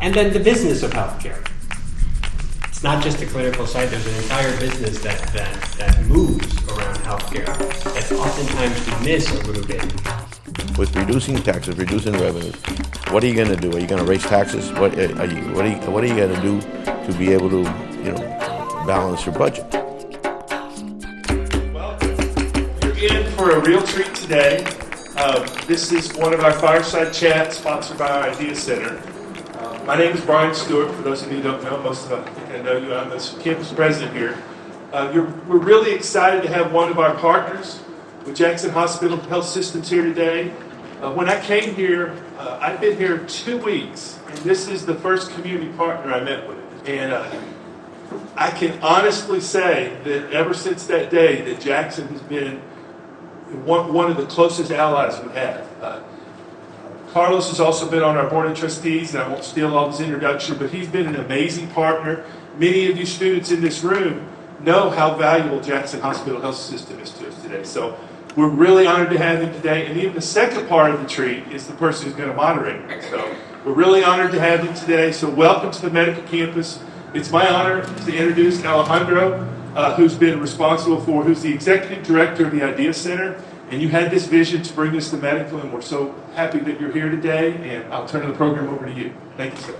And then the business of healthcare. It's not just a clinical site, there's an entire business that moves around healthcare that oftentimes we miss a little bit. With reducing taxes, reducing revenues, what are you going to do? Are you going to raise taxes? What are you going to do to be able to, balance your budget? Well, you're in for a real treat today. This is one of our fireside chats sponsored by our Idea Center. My name is Brian Stewart. For those of you who don't know, most of them think I know you. I'm the campus president here. We're really excited to have one of our partners with Jackson Hospital Health Systems here today. When I came here, I've been here 2 weeks, and this is the first community partner I met with. And I can honestly say that ever since that day, that Jackson has been one of the closest allies we have. Carlos has also been on our board of trustees, and I won't steal all his introduction, but he's been an amazing partner. Many of you students in this room know how valuable Jackson Hospital Health System is to us today. So we're really honored to have him today. And even the second part of the treat is the person who's going to moderate it. So we're really honored to have him today. So welcome to the medical campus. It's my honor to introduce Alejandro, who's the executive director of the Idea Center. And you had this vision to bring this to medical, and we're so happy that you're here today. And I'll turn the program over to you. Thank you, sir.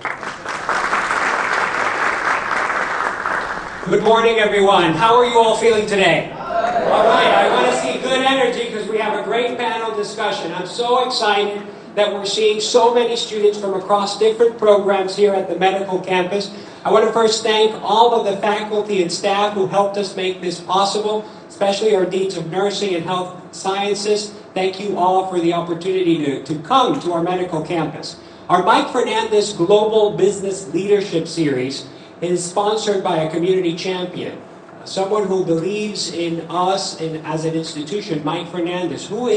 Good morning, everyone. How are you all feeling today? All right, I want to see good energy because we have a great panel discussion. I'm so excited that we're seeing so many students from across different programs here at the medical campus. I want to first thank all of the faculty and staff who helped us make this possible, especially our deans of nursing and health sciences. Thank you all for the opportunity to come to our medical campus. Our Mike Fernández Global Business Leadership Series is sponsored by a community champion, someone who believes in us and as an institution, Mike Fernández, who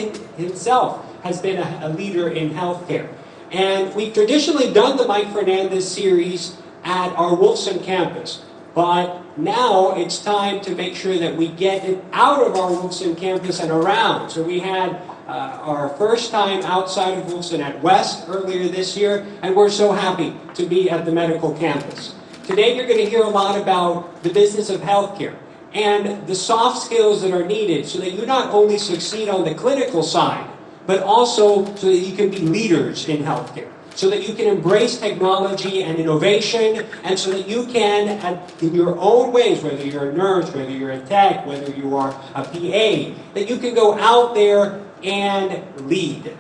himself has been a leader in healthcare. And we've traditionally done the Mike Fernández series at our Wolfson campus. But now it's time to make sure that we get it out of our Wolfson campus and around. So we had our first time outside of Wolfson at West earlier this year, and we're so happy to be at the medical campus. Today you're going to hear a lot about the business of healthcare and the soft skills that are needed so that you not only succeed on the clinical side, but also so that you can be leaders in healthcare. So that you can embrace technology and innovation, and so that you can, in your own ways, whether you're a nurse, whether you're a tech, whether you are a PA, that you can go out there and lead.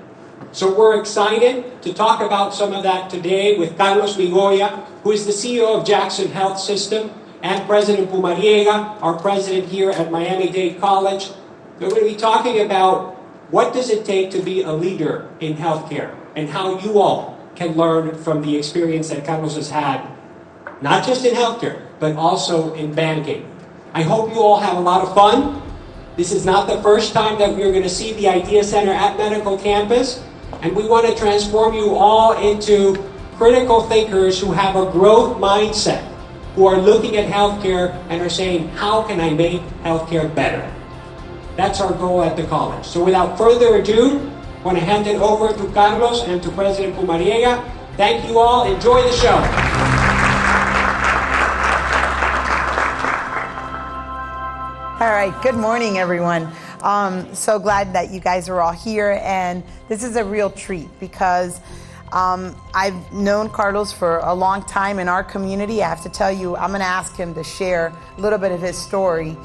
So we're excited to talk about some of that today with Carlos Migoya, who is the CEO of Jackson Health System, and President Pumariega, our president here at Miami-Dade College. We're going to be talking about what does it take to be a leader in healthcare, and how you all can learn from the experience that Carlos has had, not just in healthcare, but also in banking. I hope you all have a lot of fun. This is not the first time that we're going to see the Idea Center at Medical Campus, and we want to transform you all into critical thinkers who have a growth mindset, who are looking at healthcare and are saying, how can I make healthcare better? That's our goal at the college. So without further ado, I want to hand it over to Carlos and to President Pumariega. Thank you all. Enjoy the show. All right. Good morning, everyone. So glad that you guys are all here. And this is a real treat because I've known Carlos for a long time in our community. I have to tell you, I'm going to ask him to share a little bit of his story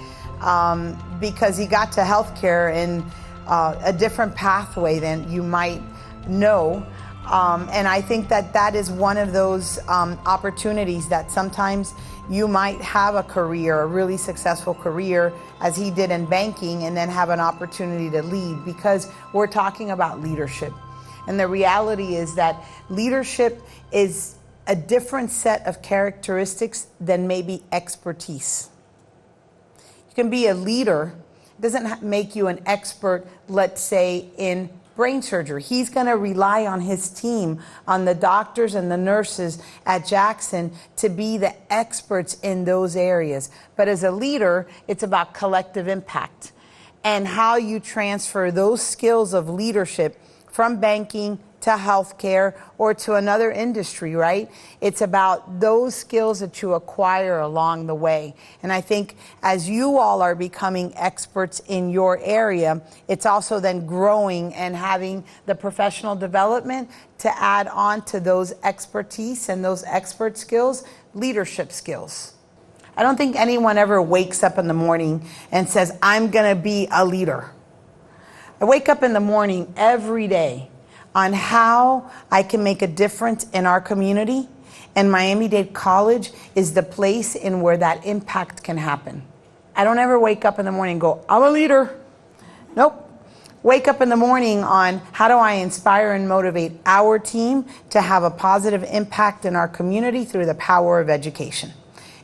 because he got to healthcare in a different pathway than you might know. And I think that that is one of those opportunities that sometimes you might have a career, a really successful career, as he did in banking, and then have an opportunity to lead, because we're talking about leadership. And the reality is that leadership is a different set of characteristics than maybe expertise. You can be a leader. It doesn't make you an expert, let's say, in brain surgery. He's going to rely on his team, on the doctors and the nurses at Jackson, to be the experts in those areas. But as a leader, it's about collective impact and how you transfer those skills of leadership from banking to healthcare or to another industry, right? It's about those skills that you acquire along the way. And I think as you all are becoming experts in your area, it's also then growing and having the professional development to add on to those expertise and those expert skills, leadership skills. I don't think anyone ever wakes up in the morning and says, I'm going to be a leader. I wake up in the morning every day on how I can make a difference in our community, and Miami-Dade College is the place in where that impact can happen. I don't ever wake up in the morning and go, I'm a leader. Nope. Wake up in the morning on how do I inspire and motivate our team to have a positive impact in our community through the power of education.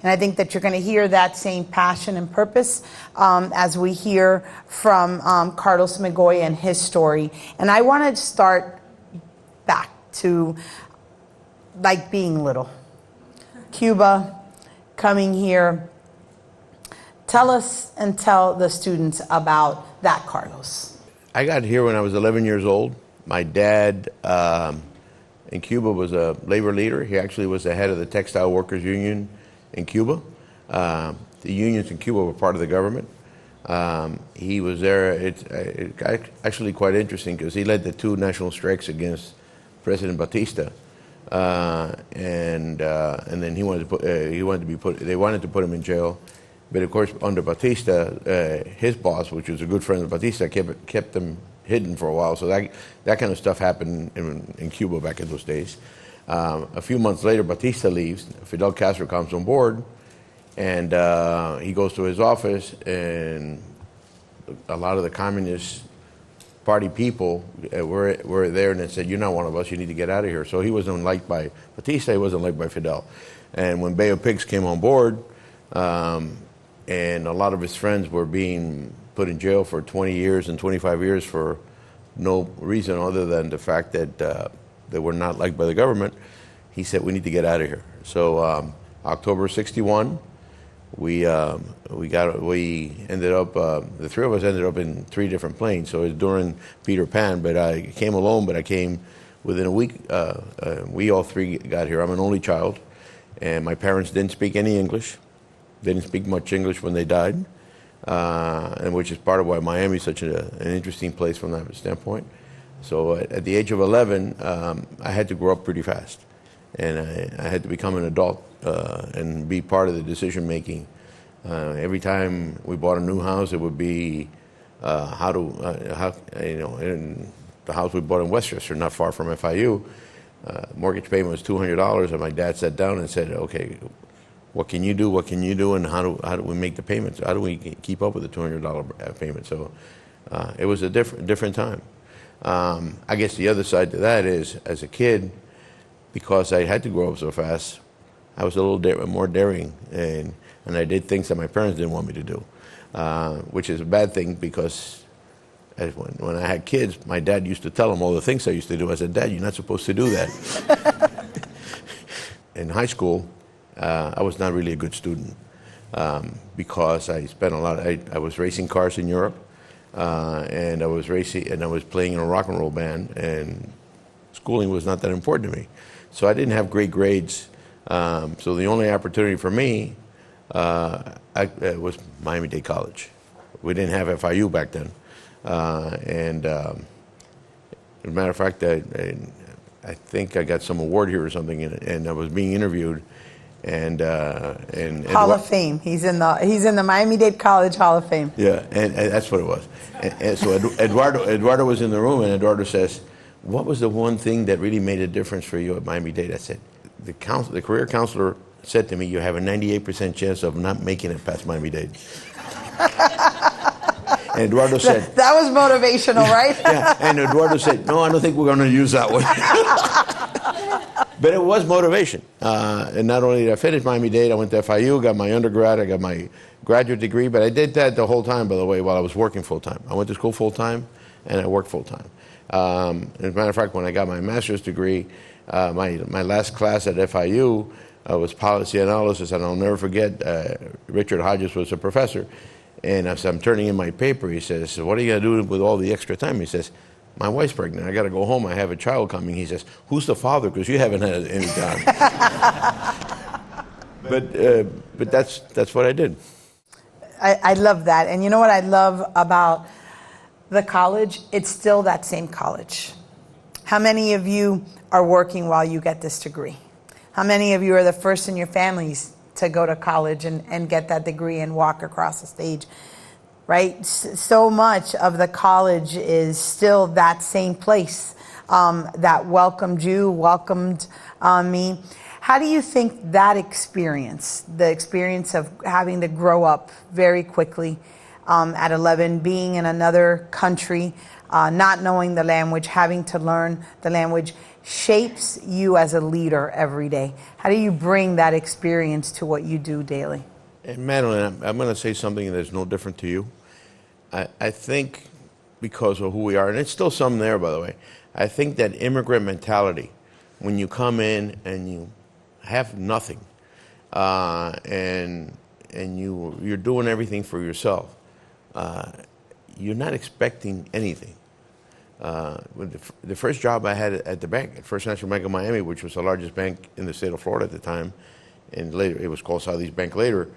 And I think that you're going to hear that same passion and purpose as we hear from Carlos Migoya and his story. And I want to start back to like being little. Cuba, coming here. Tell us and tell the students about that, Carlos. I got here when I was 11 years old. My dad in Cuba was a labor leader. He actually was the head of the Textile Workers Union in Cuba. The unions in Cuba were part of the government. He was there. It's actually quite interesting because he led the 2 national strikes against President Batista, and then they wanted to put him in jail, but of course under Batista, his boss, which was a good friend of Batista, kept him hidden for a while. So that kind of stuff happened in Cuba back in those days. A few months later, Batista leaves. Fidel Castro comes on board, and he goes to his office, and a lot of the Communist Party people were there, and they said, "You're not one of us. You need to get out of here." So he wasn't liked by Batista. He wasn't liked by Fidel. And when Bay of Pigs came on board, and a lot of his friends were being put in jail for 20 years and 25 years for no reason other than the fact that they were not liked by the government, he said, we need to get out of here. So October 61, we ended up, the 3 of us ended up in 3 different planes. So it was during Peter Pan, but I came alone, but I came within a week. We all 3 got here. I'm an only child, and my parents didn't speak any English. They didn't speak much English when they died, and which is part of why Miami is such an interesting place from that standpoint. So at the age of 11, I had to grow up pretty fast, and I had to become an adult and be part of the decision making. Every time we bought a new house, it would be in the house we bought in Westchester, not far from FIU. Mortgage payment was $200, and my dad sat down and said, "Okay, what can you do? What can you do? And how do we make the payments? How do we keep up with the $200 payment?" So it was a different time. I guess the other side to that is, as a kid, because I had to grow up so fast, I was a little more daring, and I did things that my parents didn't want me to do, which is a bad thing because when I had kids, my dad used to tell them all the things I used to do. I said, "Dad, you're not supposed to do that." In high school, I was not really a good student because I spent a lot. I was racing cars in Europe. And I was playing in a rock and roll band, and schooling was not that important to me. So I didn't have great grades. So the only opportunity for me was Miami-Dade College. We didn't have FIU back then. As a matter of fact, I think I got some award here or something, and I was being interviewed. And Hall of Fame. He's in the Miami-Dade College Hall of Fame. Yeah, and that's what it was. And so Eduardo was in the room, and Eduardo says, "What was the one thing that really made a difference for you at Miami-Dade?" I said, "The career counselor said to me, you have a 98% chance of not making it past Miami-Dade." And Eduardo said, "That was motivational, right?" Yeah, and Eduardo said, "No, I don't think we're going to use that one." But it was motivation. And not only did I finish Miami-Dade, I went to FIU, got my undergrad, I got my graduate degree, but I did that the whole time, by the way, while I was working full-time. I went to school full-time, and I worked full-time. As a matter of fact, when I got my master's degree, my last class at FIU was policy analysis, and I'll never forget, Richard Hodges was a professor, and as I'm turning in my paper, he says, "What are you going to do with all the extra time?" He says, my wife's pregnant. I got to go home. I have a child coming. He says, who's the father? Because you haven't had any time. But that's what I did. I love that. And you know what I love about the college? It's still that same college. How many of you are working while you get this degree? How many of you are the first in your families to go to college and get that degree and walk across the stage? Right? So much of the college is still that same place that welcomed you, welcomed me. How do you think that experience, the experience of having to grow up very quickly at 11, being in another country, not knowing the language, having to learn the language, shapes you as a leader every day? How do you bring that experience to what you do daily? And Madeline, I'm going to say something that's no different to you. I think because of who we are, and it's still some there, by the way, I think that immigrant mentality, when you come in and you have nothing, and you're doing everything for yourself, you're not expecting anything. The first job I had at the bank, at First National Bank of Miami, which was the largest bank in the state of Florida at the time, and later it was called Southeast Bank later,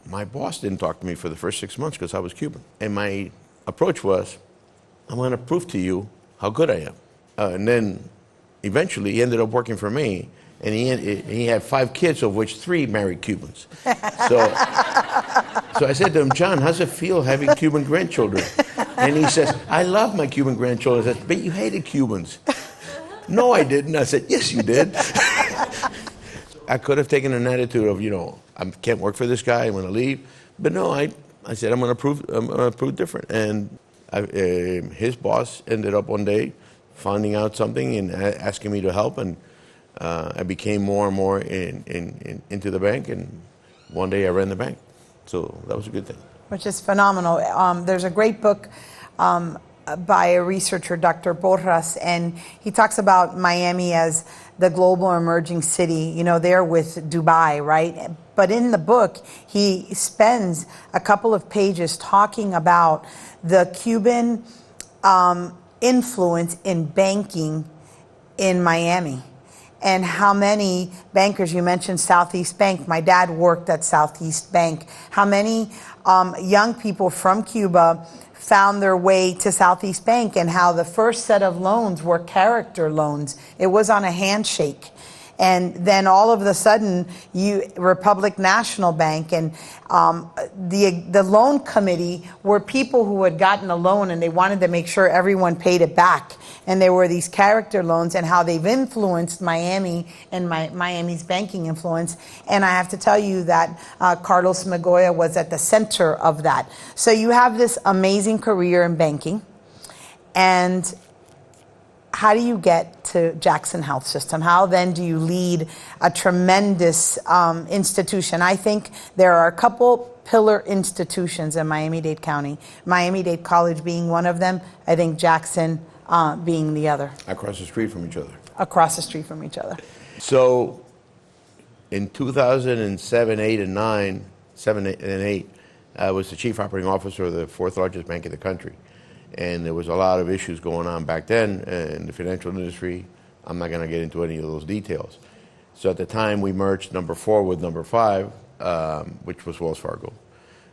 my boss didn't talk to me for the first 6 months because I was Cuban. And my approach was, I'm going to prove to you how good I am. And then eventually he ended up working for me, and he had 5 kids, of which 3 married Cubans. So I said to him, John, how's it feel having Cuban grandchildren? And he says, I love my Cuban grandchildren. I said, but you hated Cubans. No, I didn't. I said, yes, you did. I could have taken an attitude of, I can't work for this guy, I'm going to leave. But no, I said, I'm going to prove different. And his boss ended up one day finding out something and asking me to help. And I became more and more into the bank. And one day I ran the bank. So that was a good thing. Which is phenomenal. There's a great book by a researcher, Dr. Borras, and he talks about Miami as the global emerging city, there with Dubai, right? But in the book, he spends a couple of pages talking about the Cuban influence in banking in Miami. And how many bankers, you mentioned Southeast Bank, my dad worked at Southeast Bank, how many young people from Cuba found their way to Southeast Bank, and how the first set of loans were character loans. It was on a handshake. And then all of a sudden, Republic National Bank and the loan committee were people who had gotten a loan and they wanted to make sure everyone paid it back. And there were these character loans, and how they've influenced Miami and Miami's banking influence. And I have to tell you that Carlos Migoya was at the center of that. So you have this amazing career in banking. And how do you get to Jackson Health System? How then do you lead a tremendous institution? I think there are a couple pillar institutions in Miami-Dade County, Miami-Dade College being one of them, I think Jackson being the other. Across the street from each other. Across the street from each other. So in 2007, 8, and 9, 7 and 8, I was the chief operating officer of the 4th largest bank in the country. And there was a lot of issues going on back then in the financial industry. I'm not going to get into any of those details. So at the time, we merged number 4 with number 5, which was Wells Fargo.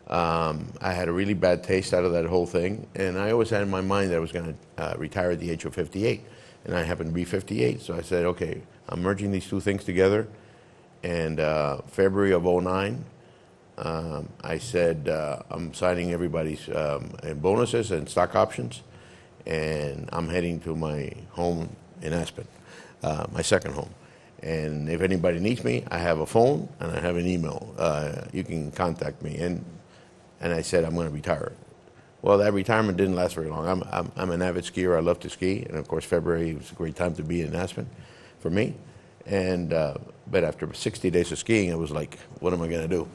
I had a really bad taste out of that whole thing, and I always had in my mind that I was going to retire at the age of 58, and I happened to be 58. So I said, okay, I'm merging these 2 things together. And February of 2009, I said, I'm signing everybody's bonuses and stock options, and I'm heading to my home in Aspen, my second home. And if anybody needs me, I have a phone and I have an email. You can contact me. And I said, I'm going to retire. Well, that retirement didn't last very long. I'm an avid skier. I love to ski. And of course, February was a great time to be in Aspen for me. And but after 60 days of skiing, it was like, what am I going to do?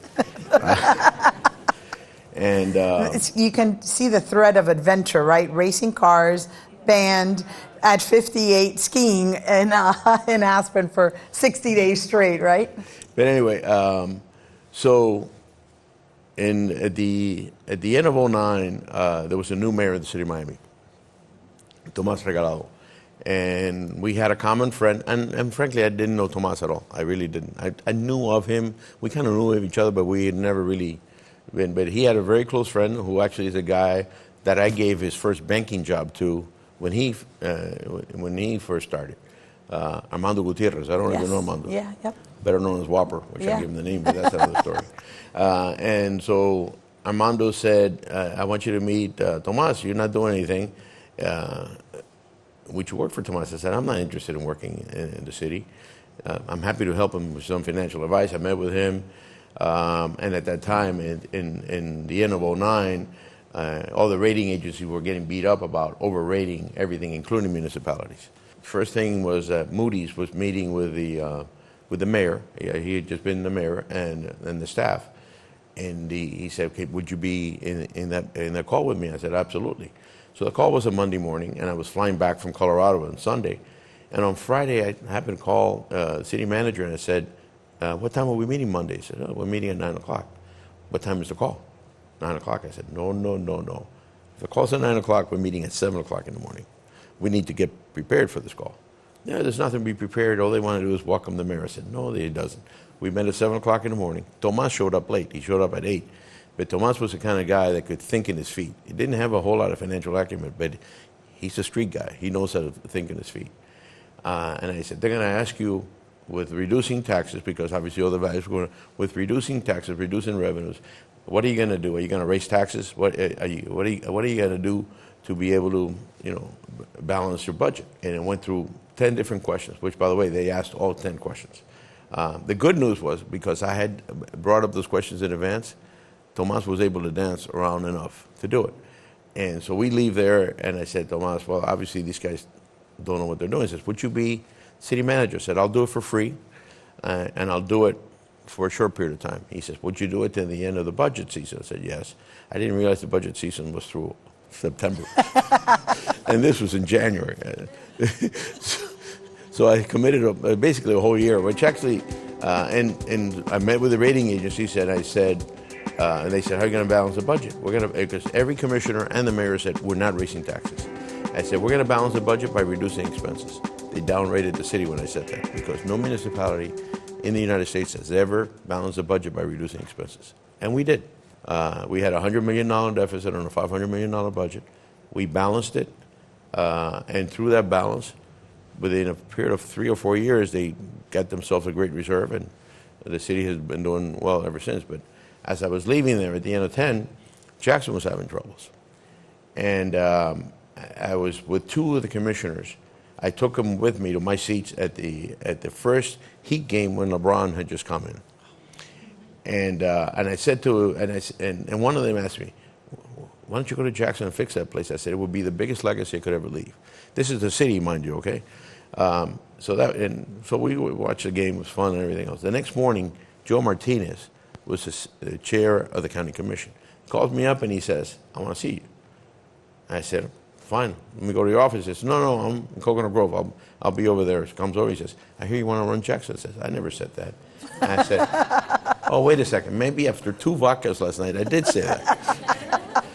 And you can see the thread of adventure, right? Racing cars, band, at 58, skiing in Aspen for 60 days straight, right? But anyway, so at the end of 2009, there was a new mayor of the city of Miami. Tomas Regalado. And we had a common friend, and frankly, I didn't know Tomas at all. I really didn't. I knew of him. We kind of knew of each other, but we had never really been. But he had a very close friend who actually is a guy that I gave his first banking job to when he first started. Armando Gutierrez. I don't even know Armando. Yeah, yep. Better known as Whopper, which I give him the name, but that's another story. And so Armando said, I want you to meet Tomas. You're not doing anything. Would you work for Tomas? I said, I'm not interested in working in the city. I'm happy to help him with some financial advice. I met with him. And at that time, in the end of 2009, all the rating agencies were getting beat up about overrating everything, including municipalities. First thing was Moody's was meeting with the mayor. He had just been the mayor and the staff. And he said, okay, would you be in that call with me? I said, absolutely. So the call was a Monday morning, and I was flying back from Colorado on Sunday. And on Friday, I happened to call the city manager, and I said, what time are we meeting Monday? He said, oh, we're meeting at 9 o'clock. What time is the call? 9 o'clock. I said, no. If the call's at 9 o'clock, we're meeting at 7 o'clock in the morning. We need to get prepared for this call. Yeah, there's nothing to be prepared. All they want to do is welcome the mayor. I said, no, it doesn't. We met at 7 o'clock in the morning. Tomas showed up late. He showed up at 8. But Tomas was the kind of guy that could think in his feet. He didn't have a whole lot of financial acumen, but he's a street guy. He knows how to think in his feet. And I said, they're going to ask you, with reducing taxes, because obviously all the values were going to, with reducing taxes, reducing revenues, what are you going to do? Are you going to raise taxes? What are you going to do to be able to, balance your budget? And it went through 10 different questions, which, by the way, they asked all 10 questions. The good news was, because I had brought up those questions in advance, Tomas was able to dance around enough to do it. And so we leave there, and I said, Tomas, well, obviously these guys don't know what they're doing. He says, would you be city manager? I said, I'll do it for free, and I'll do it for a short period of time. He says, would you do it to the end of the budget season? I said, yes. I didn't realize the budget season was through September. And this was in January. So I committed basically a whole year, which actually, and I met with the rating agencies, and I said, and they said, how are you going to balance the budget? Because every commissioner and the mayor said, we're not raising taxes. I said, we're going to balance the budget by reducing expenses. They downrated the city when I said that, because no municipality in the United States has ever balanced the budget by reducing expenses. And we did. We had a $100 million deficit on a $500 million budget. We balanced it, and through that balance, within a period of 3 or 4 years, they got themselves a great reserve, and the city has been doing well ever since. But as I was leaving there at the end of 10, Jackson was having troubles. And I was with 2 of the commissioners. I took them with me to my seats at the first Heat game when LeBron had just come in. And I said and one of them asked me, why don't you go to Jackson and fix that place? I said, it would be the biggest legacy I could ever leave. This is the city, mind you, okay? So we watched the game. It was fun and everything else. The next morning, Joe Martinez was the chair of the county commission. He calls me up and he says, I want to see you. I said, fine, let me go to your office. He says, no, I'm in Coconut Grove. I'll be over there. He comes over, he says, I hear you want to run Jackson. I says, I never said that. And I said, oh, wait a second. Maybe after 2 vodkas last night, I did say that.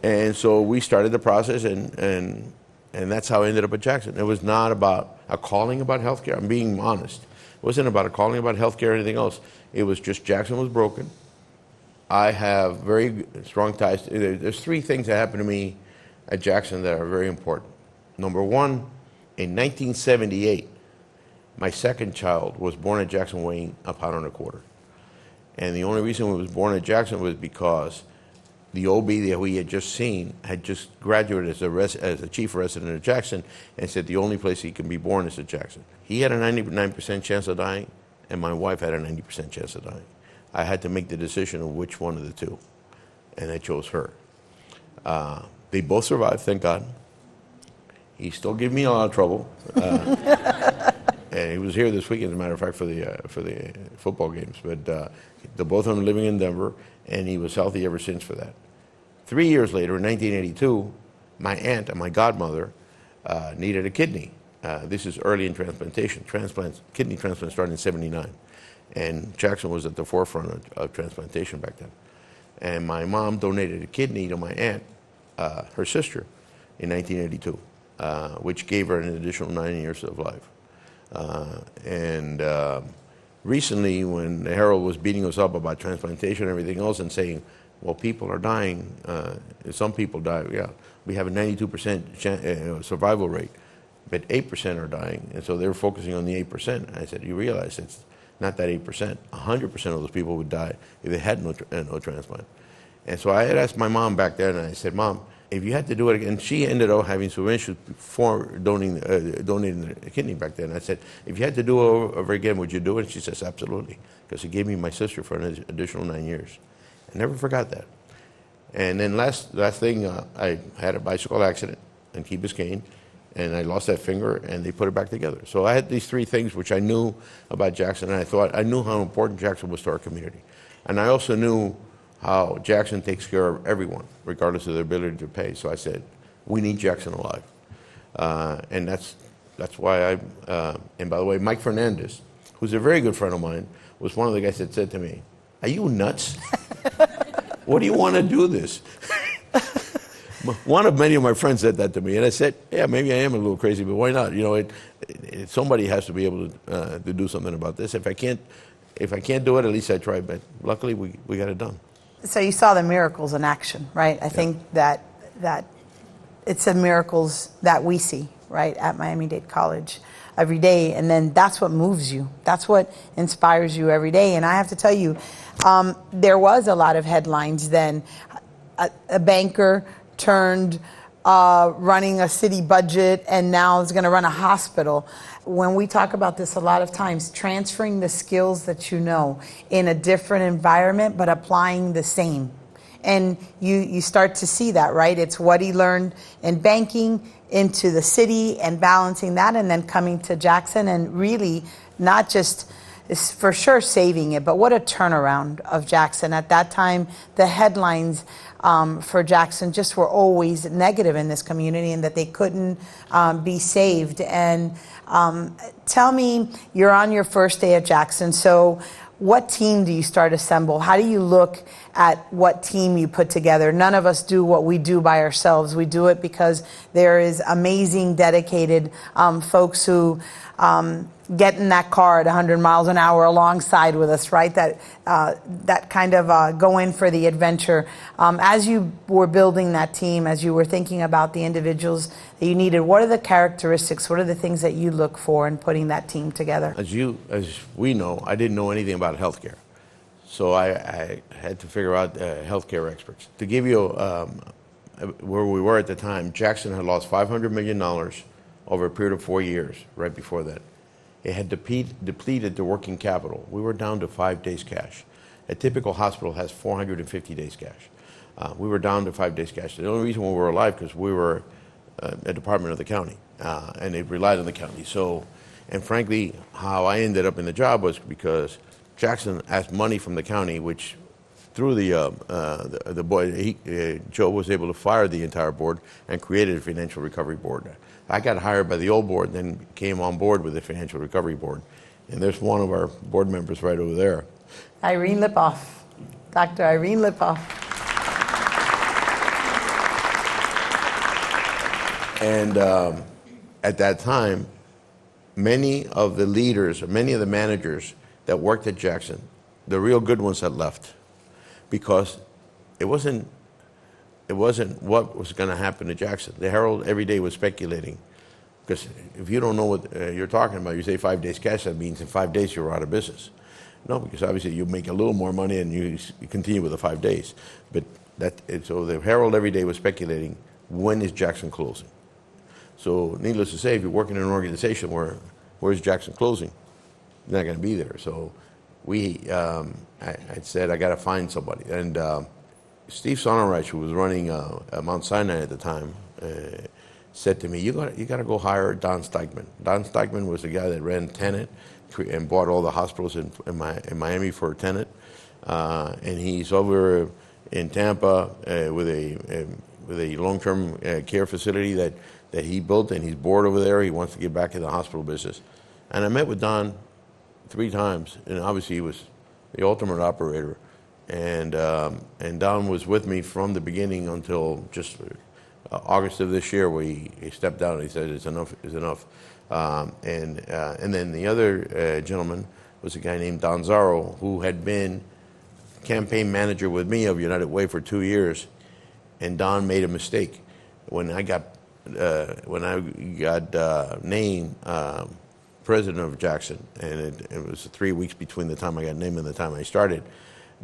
And so we started the process, and that's how I ended up at Jackson. It was not about a calling about healthcare. I'm being honest. It wasn't about a calling about healthcare or anything else. It was just Jackson was broken. I have very strong ties. There's 3 things that happened to me at Jackson that are very important. Number 1, in 1978, my second child was born at Jackson weighing a pound and a quarter. And the only reason he was born at Jackson was because the OB that we had just seen had just graduated as a chief resident at Jackson, and said the only place he can be born is at Jackson. He had a 99% chance of dying, and my wife had a 90% chance of dying. I had to make the decision of which one of the 2, and I chose her. They both survived, thank God. He still gave me a lot of trouble. And he was here this weekend, as a matter of fact, for the football games. But the both of them living in Denver, and he was healthy ever since for that. 3 years later, in 1982, my aunt and my godmother needed a kidney. This is early in transplantation. Kidney transplant started in '79. And Jackson was at the forefront of transplantation back then. And my mom donated a kidney to my aunt, her sister, in 1982. which gave her an additional 9 years of life. Recently, when the Herald was beating us up about transplantation and everything else and saying, well, people are dying, some people die, yeah, we have a 92% survival rate, but 8% are dying, and so they're focusing on the 8%. I said, you realize it's not that 8%, 100% of those people would die if they had no transplant. And so I had asked my mom back then, and I said, Mom, if you had to do it again, she ended up having some issues before donating the kidney back then. I said, if you had to do it over again, would you do it? And she says, absolutely, because it gave me my sister for an additional 9 years. I never forgot that. And then last thing, I had a bicycle accident in Key Biscayne, and I lost that finger, and they put it back together. So I had these three things which I knew about Jackson, and I knew how important Jackson was to our community. And I also knew how Jackson takes care of everyone, regardless of their ability to pay. So I said, we need Jackson alive. And that's why and by the way, Mike Fernández, who's a very good friend of mine, was one of the guys that said to me, are you nuts? What do you want to do this? One of many of my friends said that to me, and I said, yeah, maybe I am a little crazy, but why not? You know, somebody has to be able to do something about this. If I can't do it, at least I tried, but luckily we got it done. So you saw the miracles in action, right? I think that it's the miracles that we see, right, at Miami-Dade College every day, and then that's what moves you. That's what inspires you every day. And I have to tell you, there was a lot of headlines then. A banker turned running a city budget and now is going to run a hospital. When we talk about this a lot of times, transferring the skills that you know in a different environment, but applying the same. And you start to see that, right? It's what he learned in banking into the city and balancing that, and then coming to Jackson and really not just for sure saving it, but what a turnaround of Jackson. At that time, the headlines for Jackson just were always negative in this community, and that they couldn't be saved. And tell me, you're on your first day at Jackson, so what team do you start assemble? How do you look at what team you put together? None of us do what we do by ourselves. We do it because there is amazing, dedicated folks who get in that car at 100 miles an hour alongside with us, right? That kind of go in for the adventure. As you were building that team, as you were thinking about the individuals that you needed, what are the characteristics, what are the things that you look for in putting that team together? As we know, I didn't know anything about healthcare. So I had to figure out healthcare experts. To give you where we were at the time, Jackson had lost $500 million over a period of 4 years, right before that. It had depleted the working capital. We were down to 5 days cash. A typical hospital has 450 days cash. We were down to 5 days cash. The only reason we were alive because we were a department of the county, and it relied on the county. So, and frankly, how I ended up in the job was because Jackson asked money from the county, which through the boy, Joe was able to fire the entire board and created a financial recovery board. I got hired by the old board, then came on board with the financial recovery board. And there's one of our board members right over there. Irene Lipoff, Dr. Irene Lipoff. And at that time, many of the leaders, many of the managers that worked at Jackson, the real good ones had left, because it wasn't what was going to happen to Jackson. The Herald every day was speculating, because if you don't know what you're talking about, you say 5 days cash, that means in 5 days you're out of business. No, because obviously you make a little more money and you continue with the 5 days. But so the Herald every day was speculating, when is Jackson closing? So needless to say, if you're working in an organization where's Jackson closing, you're not going to be there. So I said, I got to find somebody. And Steve Sonnerreich, who was running Mount Sinai at the time, said to me, you got to go hire Don Steichman. Don Steichman was the guy that ran Tenet and bought all the hospitals in Miami for Tenet. And he's over in Tampa with a long-term care facility that he built, and he's bored over there. He wants to get back in the hospital business. And I met with Don 3 times, and obviously he was the ultimate operator. And Don was with me from the beginning until just August of this year, he stepped down and he said, it's enough is enough. And then the other gentleman was a guy named Don Zarro, who had been campaign manager with me of United Way for 2 years. And Don made a mistake. When I got named president of Jackson, and it was 3 weeks between the time I got named and the time I started,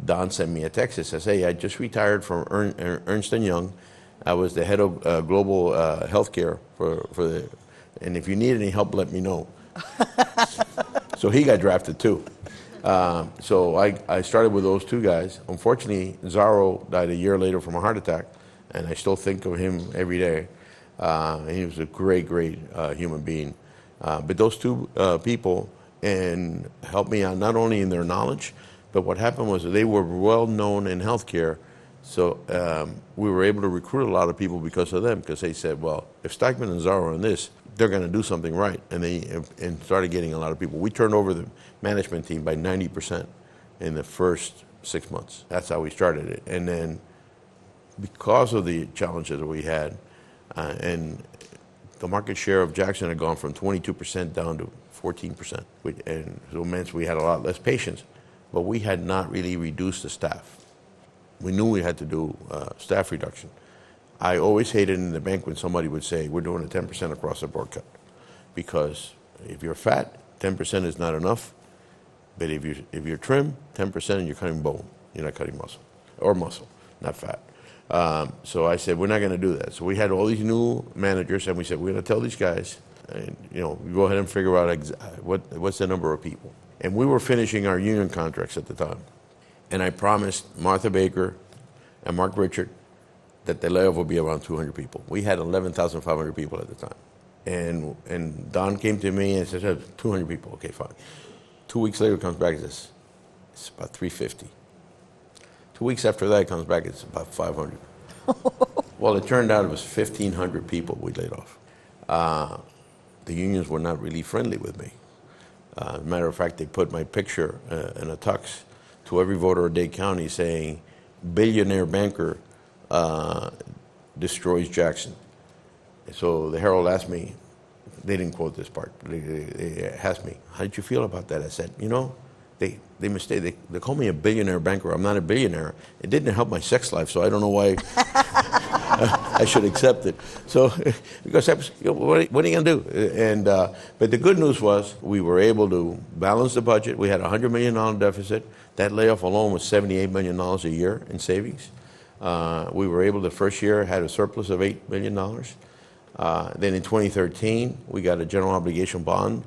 Don sent me a text that says, hey, I just retired from Ernst & Young. I was the head of global healthcare and if you need any help, let me know. So he got drafted too. So I started with those two guys. Unfortunately, Zarro died a year later from a heart attack, and I still think of him every day. He was a great human being. But those two people and helped me out not only in their knowledge, but what happened was they were well known in healthcare. So we were able to recruit a lot of people because of them, because they said, well, if Stikeman and Zarro are in this, they're going to do something right. And they started getting a lot of people. We turned over the management team by 90% in the first 6 months. That's how we started it. And then because of the challenges that we had, and the market share of Jackson had gone from 22% down to 14%. And so it meant we had a lot less patients, but we had not really reduced the staff. We knew we had to do staff reduction. I always hated in the bank when somebody would say, we're doing a 10% across the board cut. Because if you're fat, 10% is not enough. But if you're trim, 10% and you're cutting bone. You're not cutting muscle. Or muscle, not fat. So I said, we're not going to do that. So we had all these new managers, and we said, we're going to tell these guys, and, go ahead and figure out what's the number of people. And we were finishing our union contracts at the time. And I promised Martha Baker and Mark Richard that the layoff would be around 200 people. We had 11,500 people at the time. And Don came to me and said, 200 people, okay, fine. 2 weeks later, comes back and says, it's about 350. 2 weeks after that, it comes back, it's about 500. Well, it turned out it was 1,500 people we laid off. The unions were not really friendly with me. As a matter of fact, they put my picture in a tux to every voter of Dade County saying, billionaire banker destroys Jackson. So the Herald asked me, they didn't quote this part, they asked me, how did you feel about that? I said, they mistake. They call me a billionaire banker. I'm not a billionaire. It didn't help my sex life, so I don't know why I should accept it. So, because what are you going to do? But the good news was we were able to balance the budget. We had a $100 million deficit. That layoff alone was $78 million a year in savings. We were able, the first year, had a surplus of $8 million. Then in 2013, we got a general obligation bond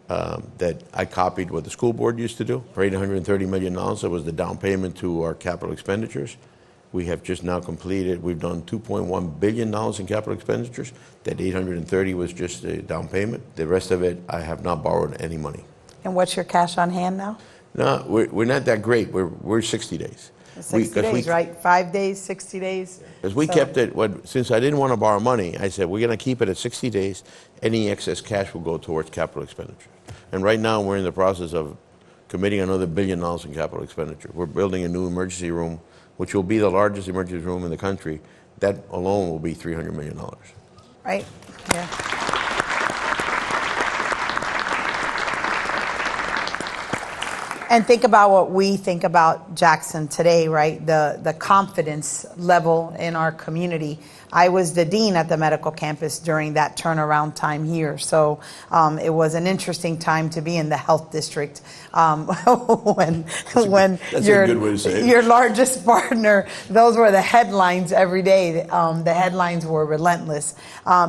that I copied what the school board used to do for $830 million. That was the down payment to our capital expenditures. We have just now completed, we've done $2.1 billion in capital expenditures. That 830 was just a down payment. The rest of it, I have not borrowed any money. And what's your cash on hand now? No, we're not that great. We're 60 days. 60 days, right? 5 days, 60 days? Because we kept it, since I didn't want to borrow money, I said, we're going to keep it at 60 days. Any excess cash will go towards capital expenditures. And right now, we're in the process of committing another $1 billion in capital expenditure. We're building a new emergency room, which will be the largest emergency room in the country. That alone will be $300 million. Right, yeah. And think about what we think about Jackson today, right? The confidence level in our community. I was the dean at the medical campus during that turnaround time here. So it was an interesting time to be in the health district when your largest partner, those were the headlines every day. The headlines were relentless.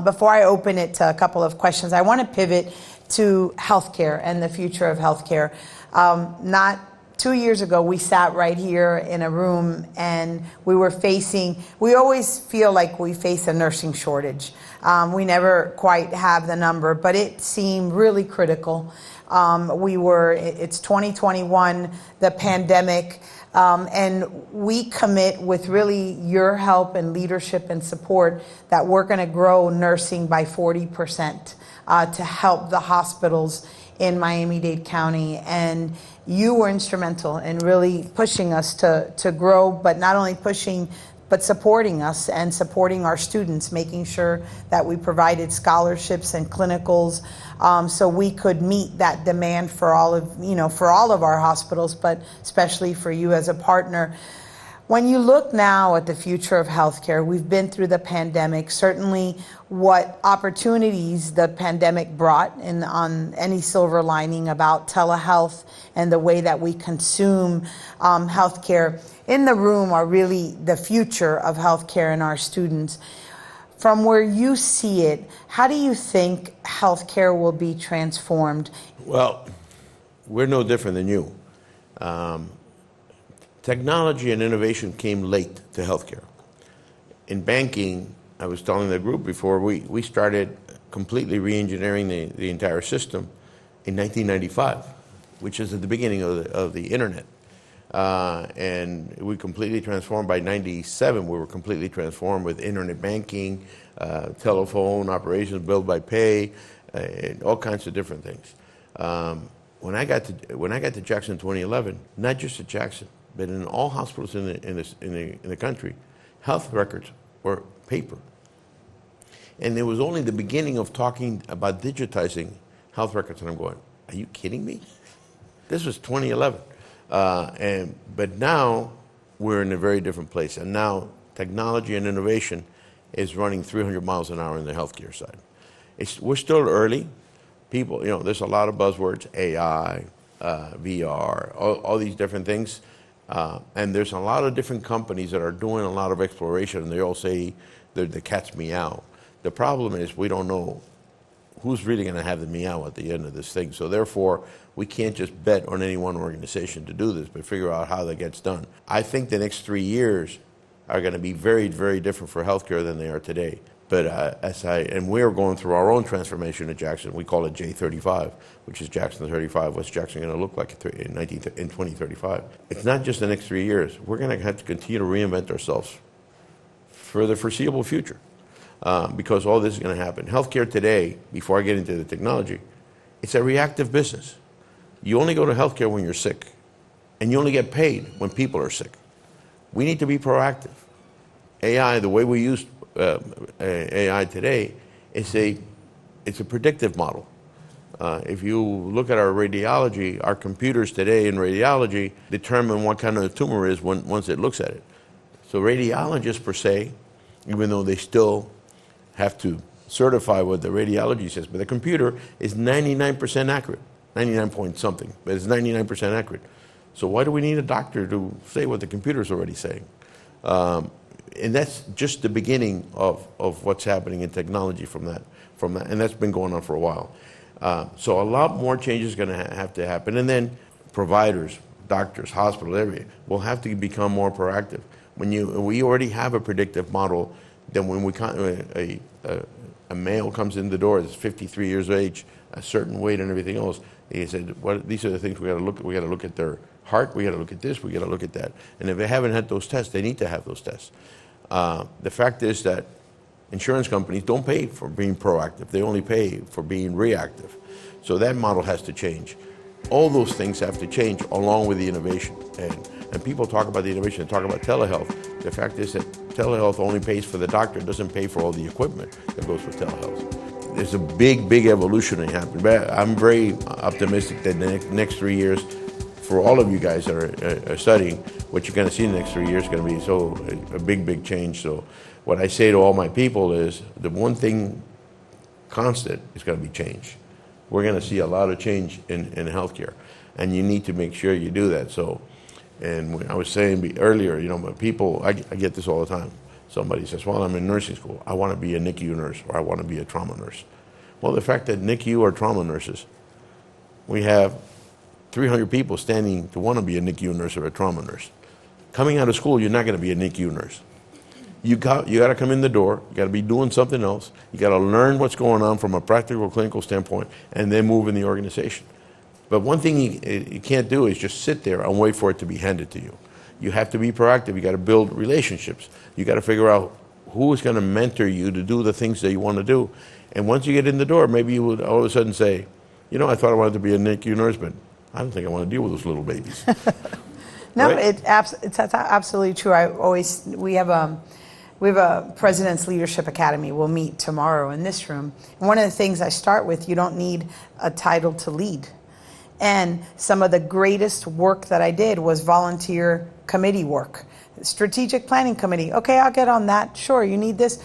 Before I open it to a couple of questions, I want to pivot to healthcare and the future of healthcare. Not 2 years ago, we sat right here in a room and we always feel like we face a nursing shortage. We never quite have the number, but it seemed really critical. It's 2021, the pandemic, and we commit with really your help and leadership and support that we're going to grow nursing by 40% to help the hospitals in Miami-Dade County, and you were instrumental in really pushing us to grow, but not only pushing but supporting us and supporting our students, making sure that we provided scholarships and clinicals so we could meet that demand for all of our hospitals, but especially for you as a partner. When you look now at the future of healthcare, we've been through the pandemic. Certainly what opportunities the pandemic brought on any silver lining about telehealth and the way that we consume healthcare in the room are really the future of healthcare and our students. From where you see it, how do you think healthcare will be transformed? Well, we're no different than you. Technology and innovation came late to healthcare. In banking, I was telling the group before, we started completely re-engineering the entire system in 1995, which is at the beginning of the internet. And we completely transformed. By 97, we were completely transformed with internet banking, telephone operations, billed by pay, and all kinds of different things. When I got to Jackson in 2011, not just at Jackson, but in all hospitals in the country, health records were paper. And it was only the beginning of talking about digitizing health records, and I'm going, are you kidding me? This was 2011. But now we're in a very different place. And now technology and innovation is running 300 miles an hour in the healthcare side. We're still early. People, there's a lot of buzzwords, AI, VR, all these different things. And there's a lot of different companies that are doing a lot of exploration, and they all say the cat's meow. The problem is we don't know who's really going to have the meow at the end of this thing. So therefore, we can't just bet on any one organization to do this, but figure out how that gets done. I think the next 3 years are going to be very, very different for healthcare than they are today. But and we're going through our own transformation at Jackson. We call it J35, which is Jackson 35. What's Jackson going to look like in 2035? It's not just the next 3 years. We're going to have to continue to reinvent ourselves for the foreseeable future because all this is going to happen. Healthcare today, before I get into the technology, it's a reactive business. You only go to healthcare when you're sick, and you only get paid when people are sick. We need to be proactive. AI, the way we use AI today, it's a predictive model. If you look at our radiology, our computers today in radiology determine what kind of a tumor is once it looks at it. So radiologists per se, even though they still have to certify what the radiology says, but the computer is 99% accurate, 99 point something, but it's 99% accurate. So why do we need a doctor to say what the computer's already saying? And that's just the beginning of what's happening in technology from that, and that's been going on for a while. So a lot more changes are going to have to happen, and then providers, doctors, hospitals, everything will have to become more proactive. We already have a predictive model. Then when a male comes in the door, is 53 years of age, a certain weight, and everything else, they said, these are the things we got to look at. We got to look at their heart. We got to look at this. We got to look at that. And if they haven't had those tests, they need to have those tests. The fact is that insurance companies don't pay for being proactive. They only pay for being reactive. So that model has to change. All those things have to change along with the innovation. And people talk about the innovation, talk about telehealth. The fact is that telehealth only pays for the doctor, it doesn't pay for all the equipment that goes with telehealth. There's a big, big evolution that happened. But I'm very optimistic that the next 3 years, for all of you guys that are studying, what you're going to see in the next 3 years is going to be a big, big change. So what I say to all my people is the one thing constant is going to be change. We're going to see a lot of change in healthcare, and you need to make sure you do that. So, and when I was saying earlier, people, I get this all the time. Somebody says, well, I'm in nursing school. I want to be a NICU nurse, or I want to be a trauma nurse. Well, the fact that NICU or trauma nurses, we have 300 people standing to want to be a NICU nurse or a trauma nurse. Coming out of school, you're not going to be a NICU nurse. You got to come in the door. You got to be doing something else. You got to learn what's going on from a practical, clinical standpoint, and then move in the organization. But one thing you can't do is just sit there and wait for it to be handed to you. You have to be proactive. You got to build relationships. You got to figure out who is going to mentor you to do the things that you want to do. And once you get in the door, maybe you would all of a sudden say, I thought I wanted to be a NICU nurse, but I don't think I want to deal with those little babies. No, right? it's absolutely true. We have a President's Leadership Academy. We'll meet tomorrow in this room. And one of the things I start with, you don't need a title to lead. And some of the greatest work that I did was volunteer committee work. Strategic Planning Committee. Okay, I'll get on that. Sure, you need this.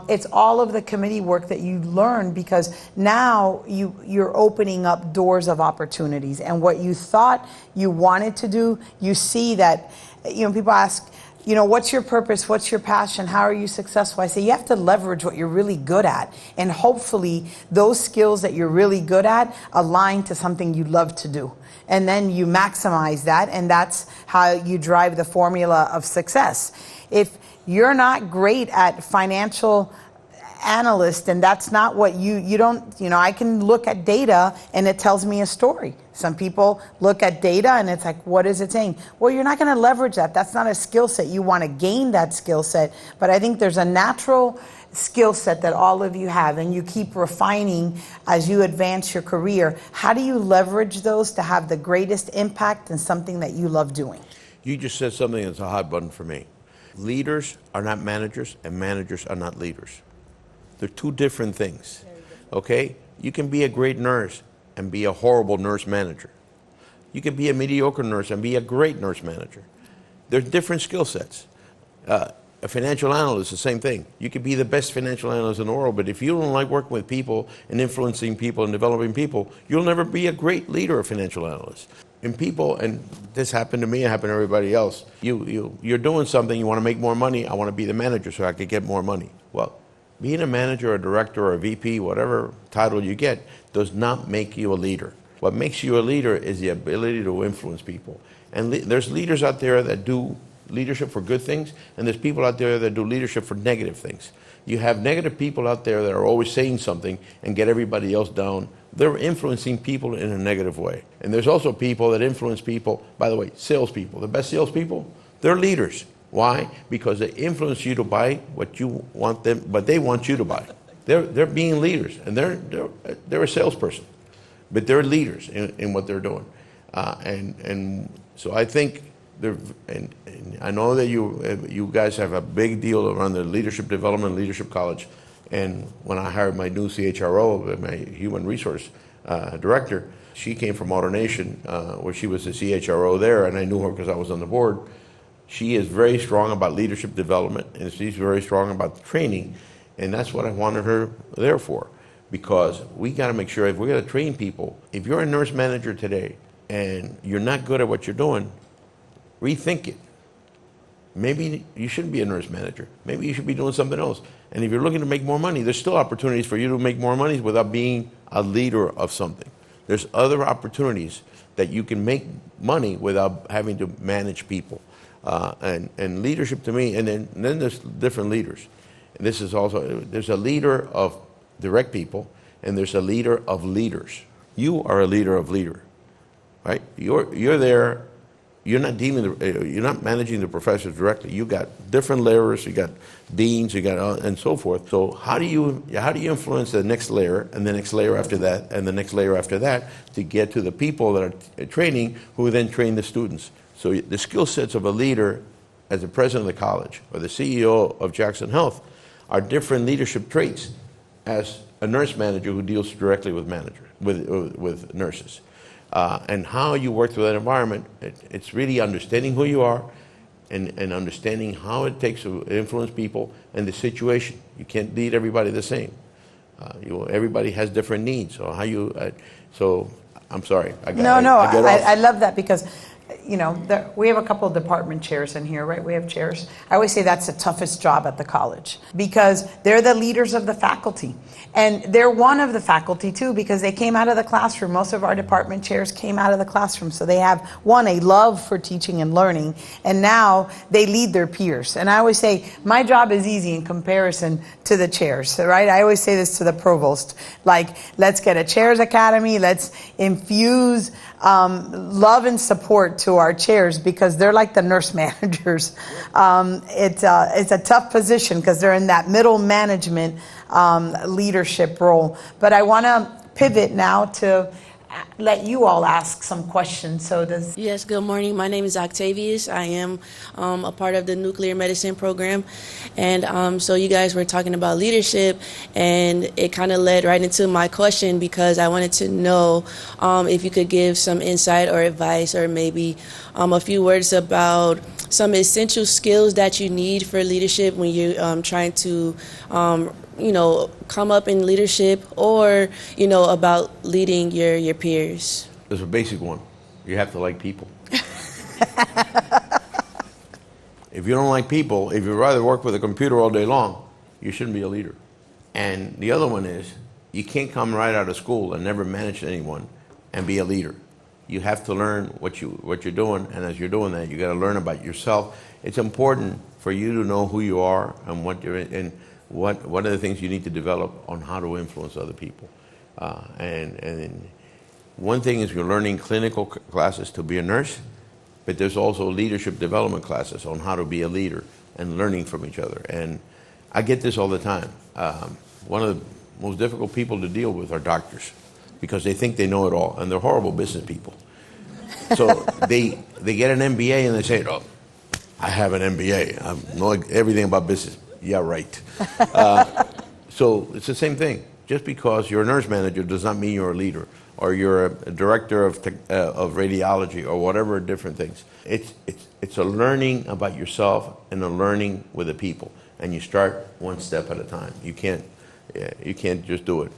It's all of the committee work that you learn, because now you're opening up doors of opportunities. And what you thought you wanted to do, you see that, people ask, what's your purpose? What's your passion? How are you successful? I say you have to leverage what you're really good at. And hopefully those skills that you're really good at align to something you love to do. And then you maximize that, and that's how you drive the formula of success. If you're not great at financial analyst, and that's not what you don't, I can look at data and it tells me a story. Some people look at data and it's like, what is it saying? Well, you're not going to leverage that. That's not a skill set. You want to gain that skill set. But I think there's a natural skill set that all of you have, and you keep refining as you advance your career. How do you leverage those to have the greatest impact in something that you love doing? You just said something that's a hot button for me. Leaders are not managers, and managers are not leaders. They're two different things, okay? You can be a great nurse and be a horrible nurse manager. You can be a mediocre nurse and be a great nurse manager. There's different skill sets. A financial analyst, the same thing. You could be the best financial analyst in the world, but if you don't like working with people and influencing people and developing people, you'll never be a great leader or financial analyst. And people, and this happened to me, it happened to everybody else, you're doing something, you want to make more money, I want to be the manager so I could get more money. Well, being a manager or a director or a VP, whatever title you get, does not make you a leader. What makes you a leader is the ability to influence people. And there's leaders out there that do leadership for good things, and there's people out there that do leadership for negative things. You have negative people out there that are always saying something and get everybody else down. They're influencing people in a negative way. And there's also people that influence people, by the way, salespeople. The best salespeople, they're leaders. Why? Because they influence you to buy what you want them, but they want you to buy. They're being leaders, and they're a salesperson, but they're leaders in what they're doing. And so I think and I know that you guys have a big deal around the leadership development, leadership college. And when I hired my new CHRO, my human resource director, she came from AutoNation, where she was the CHRO there, and I knew her because I was on the board. She is very strong about leadership development, and she's very strong about training, and that's what I wanted her there for, because we got to make sure if we're going to train people, if you're a nurse manager today and you're not good at what you're doing, rethink it. Maybe you shouldn't be a nurse manager. Maybe you should be doing something else. And if you're looking to make more money, there's still opportunities for you to make more money without being a leader of something. There's other opportunities that you can make money without having to manage people. And leadership to me, and then there's different leaders. And this is also, there's a leader of direct people, and there's a leader of leaders. You are a leader of leader, right? You're there. You're not you're not managing the professors directly. You got different layers. You got deans. You got and so forth. So how do you influence the next layer and the next layer after that and the next layer after that to get to the people that are training, who then train the students? So the skill sets of a leader, as the president of the college or the CEO of Jackson Health, are different leadership traits as a nurse manager who deals directly with with nurses. And how you work through that environment, it's really understanding who you are and understanding how it takes to influence people and the situation. You can't lead everybody the same. Everybody has different needs. So how you, so I'm sorry. I love that because, we have a couple of department chairs in here, right? We have chairs. I always say that's the toughest job at the college because they're the leaders of the faculty. And they're one of the faculty too because they came out of the classroom. Most of our department chairs came out of the classroom. So they have, a love for teaching and learning. And now they lead their peers. And I always say, my job is easy in comparison to the chairs, right? I always say this to the provost, like, let's get a chairs academy. Let's infuse love and support to our chairs because they're like the nurse managers. It's a tough position because they're in that middle management leadership role. But I want to pivot now to let you all ask some questions. So does... Yes, good morning. My name is Octavius. I am a part of the nuclear medicine program. And so you guys were talking about leadership, and it kind of led right into my question, because I wanted to know if you could give some insight or advice, or maybe a few words about some essential skills that you need for leadership when you're trying to come up in leadership, or, about leading your peers. There's a basic one. You have to like people. If you don't like people, if you'd rather work with a computer all day long, you shouldn't be a leader. And the other one is, you can't come right out of school and never manage anyone and be a leader. You have to learn what you're doing, and as you're doing that, you got to learn about yourself. It's important for you to know who you are and what you're in, and what are the things you need to develop on how to influence other people. And one thing is, you're learning clinical classes to be a nurse, but there's also leadership development classes on how to be a leader and learning from each other. And I get this all the time. One of the most difficult people to deal with are doctors, because they think they know it all, and they're horrible business people. So they get an MBA and they say, "Oh, I have an MBA. I know everything about business." Yeah, right. So it's the same thing. Just because you're a nurse manager does not mean you're a leader, or you're a director of radiology, or whatever different things. It's a learning about yourself and a learning with the people, and you start one step at a time. You can't just do it.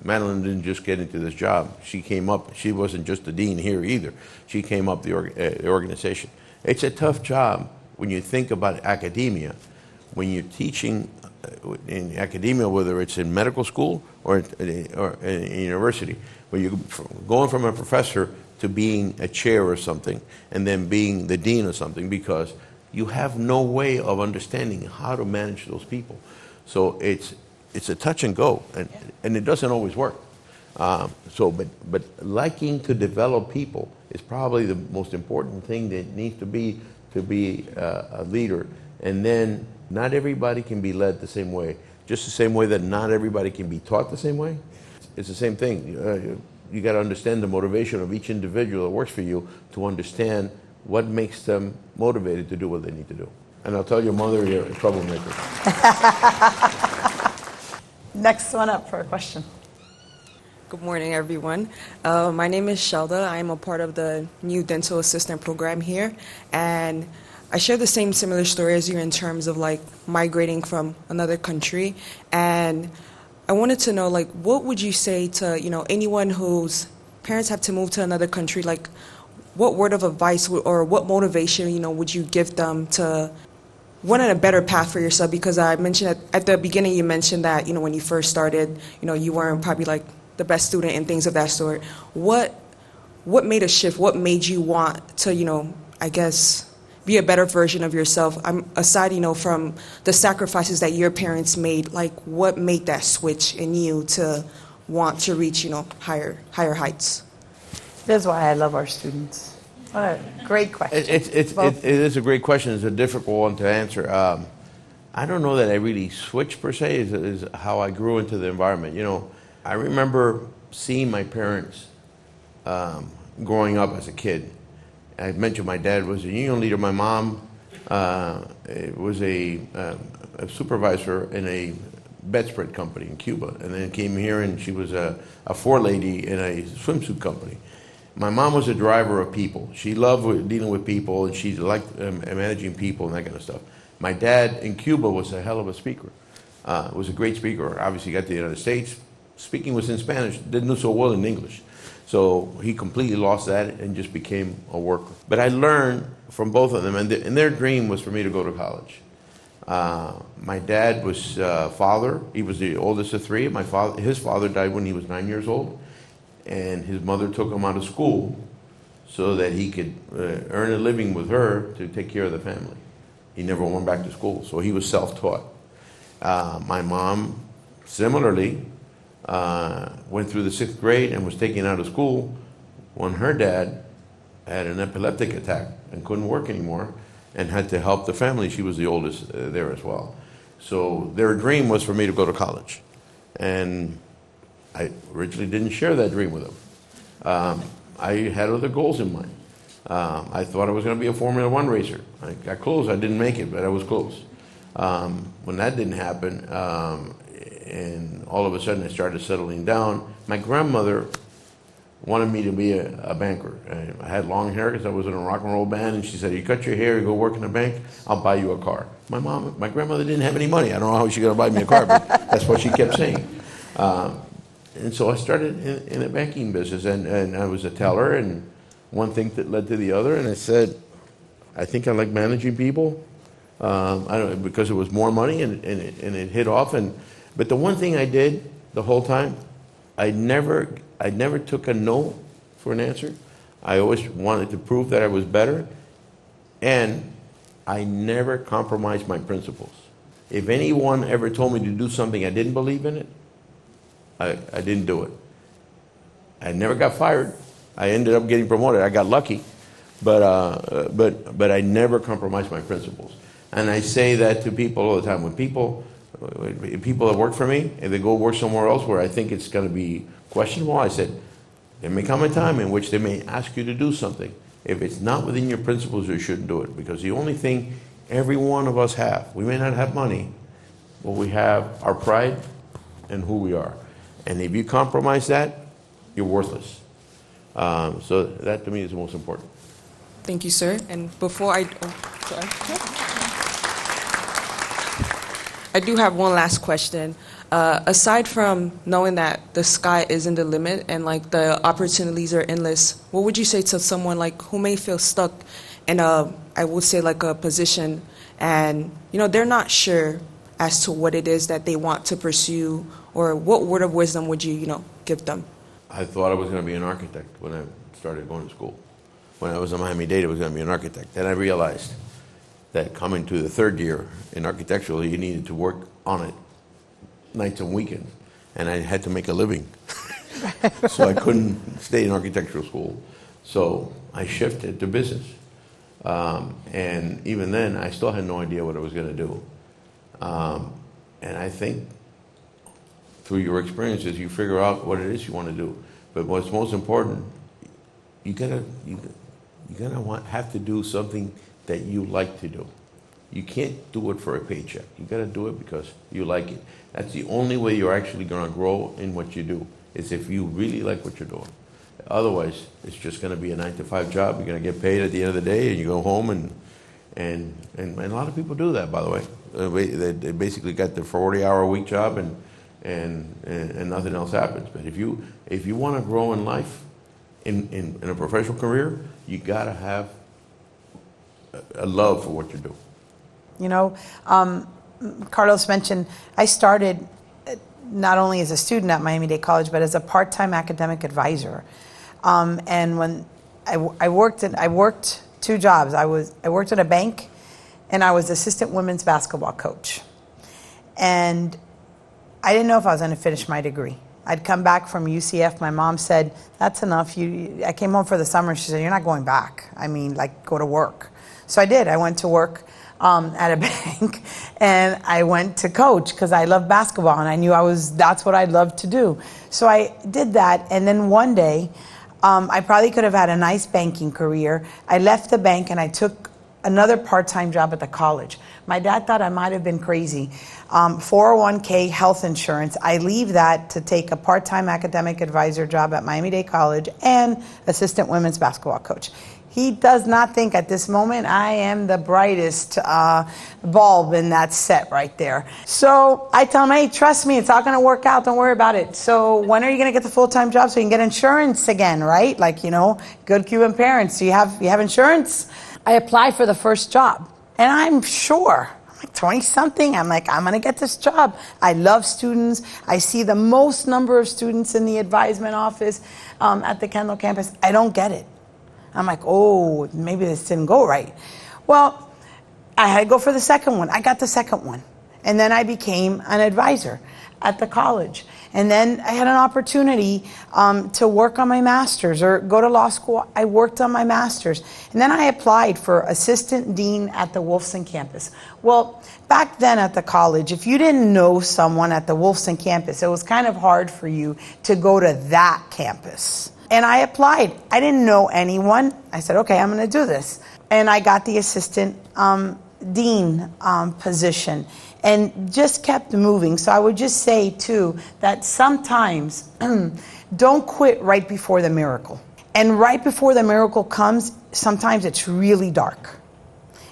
Madeline didn't just get into this job. She came up. She wasn't just the dean here either. She came up the organization. It's a tough job when you think about academia. When you're teaching in academia, whether it's in medical school or in university, when you're going from a professor to being a chair or something, and then being the dean or something, because you have no way of understanding how to manage those people. So it's a touch and go, and it doesn't always work. But liking to develop people is probably the most important thing that needs to be a leader. And then not everybody can be led the same way, just the same way that not everybody can be taught the same way. It's the same thing. You got to understand the motivation of each individual that works for you, to understand what makes them motivated to do what they need to do. And I'll tell your mother, you're a troublemaker. Next one up for a question. Good morning, everyone. My name is Shelda. I'm a part of the new dental assistant program here, and I share the same similar story as you in terms of like migrating from another country. And I wanted to know, like, what would you say to, anyone whose parents have to move to another country? Like, what word of advice or what motivation, would you give them to want a better path for yourself? Because I mentioned at the beginning, you mentioned that, when you first started, you weren't probably like the best student and things of that sort. What made a shift? What made you want to, I guess, be a better version of yourself? Aside, from the sacrifices that your parents made, like what made that switch in you to want to reach, higher heights? That's why I love our students. What a great question. It is a great question. It's a difficult one to answer. I don't know that I really switched per se, is how I grew into the environment. I remember seeing my parents growing up as a kid. I mentioned my dad was a union leader. My mom was a supervisor in a bedspread company in Cuba, and then came here, and she was a forelady in a swimsuit company. My mom was a driver of people. She loved dealing with people, and she liked managing people and that kind of stuff. My dad in Cuba was a hell of a speaker. Was a great speaker. Obviously got to the United States. Speaking was in Spanish, didn't do so well in English. So he completely lost that and just became a worker. But I learned from both of them, and their dream was for me to go to college. My dad was father. He was the oldest of three. His father died when he was 9 years old, and his mother took him out of school so that he could earn a living with her to take care of the family. He never went back to school, so he was self-taught. My mom, similarly, went through the 6th grade and was taken out of school when her dad had an epileptic attack and couldn't work anymore and had to help the family. She was the oldest there as well. So their dream was for me to go to college. And I originally didn't share that dream with them. I had other goals in mind. I thought I was going to be a Formula One racer. I got close. I didn't make it, but I was close. When that didn't happen, and all of a sudden I started settling down, my grandmother wanted me to be a banker. I had long hair because I was in a rock and roll band, and she said, "You cut your hair, you go work in a bank, I'll buy you a car." My grandmother didn't have any money. I don't know how she was going to buy me a car, but that's what she kept saying. And so I started in the banking business, and I was a teller, and one thing that led to the other, and I said, I think I like managing people. I don't, because it was more money, and it hit off. But the one thing I did the whole time, I never took a no for an answer. I always wanted to prove that I was better, and I never compromised my principles. If anyone ever told me to do something I didn't believe in it, I didn't do it. I never got fired. I ended up getting promoted. I got lucky, but I never compromised my principles. And I say that to people all the time. When people that work for me, if they go work somewhere else where I think it's going to be questionable, I said, there may come a time in which they may ask you to do something. If it's not within your principles, you shouldn't do it. Because the only thing every one of us have, we may not have money, but we have our pride and who we are. And if you compromise that, you're worthless. So that to me is the most important. Thank you, sir. And before I do have one last question. Aside from knowing that the sky isn't the limit and like the opportunities are endless, what would you say to someone like who may feel stuck in I would say like a position, and they're not sure as to what it is that they want to pursue, or what word of wisdom would you give them? I thought I was going to be an architect when I started going to school. When I was in Miami-Dade, I was going to be an architect. Then I realized that coming to the third year in architectural, you needed to work on it nights and weekends, and I had to make a living. So I couldn't stay in architectural school. So I shifted to business. And even then, I still had no idea what I was going to do. And I think through your experiences, you figure out what it is you want to do. But what's most important, you gotta have to do something that you like to do. You can't do it for a paycheck. You got to do it because you like it. That's the only way you're actually going to grow in what you do, is if you really like what you're doing. Otherwise, it's just going to be a 9-to-5 job. You're going to get paid at the end of the day, and you go home, and a lot of people do that, by the way. They basically got their 40-hour-a-week job, and nothing else happens. But if you want to grow in life, in a professional career, you got to have a love for what you do. Carlos mentioned I started not only as a student at Miami-Dade College, but as a part-time academic advisor. And when I worked two jobs. I worked at a bank, and I was assistant women's basketball coach. And I didn't know if I was going to finish my degree. I'd come back from UCF. My mom said, "That's enough. I came home for the summer." She said, "You're not going back. Go to work." So I did. I went to work at a bank, and I went to coach because I love basketball, and I knew that's what I'd love to do. So I did that, and then one day, I probably could have had a nice banking career. I left the bank, and I took another part-time job at the college. My dad thought I might have been crazy. 401k health insurance. I leave that to take a part-time academic advisor job at Miami-Dade College and assistant women's basketball coach. He does not think at this moment I am the brightest bulb in that set right there. So I tell him, "Hey, trust me, it's all going to work out. Don't worry about it. So when are you going to get the full-time job so you can get insurance again, right? Good Cuban parents. Do you have insurance?" I applied for the first job, and I'm sure, I'm like 20-something. I'm like, I'm going to get this job. I love students. I see the most number of students in the advisement office at the Kendall campus. I don't get it. I'm like, oh, maybe this didn't go right. Well, I had to go for the second one. I got the second one. And then I became an advisor at the college. And then I had an opportunity to work on my master's or go to law school. I worked on my master's. And then I applied for assistant dean at the Wolfson campus. Well, back then at the college, if you didn't know someone at the Wolfson campus, it was kind of hard for you to go to that campus. And I applied. I didn't know anyone. I said, okay, I'm going to do this. And I got the assistant dean position and just kept moving. So I would just say, too, that sometimes don't quit right before the miracle. And right before the miracle comes, sometimes it's really dark.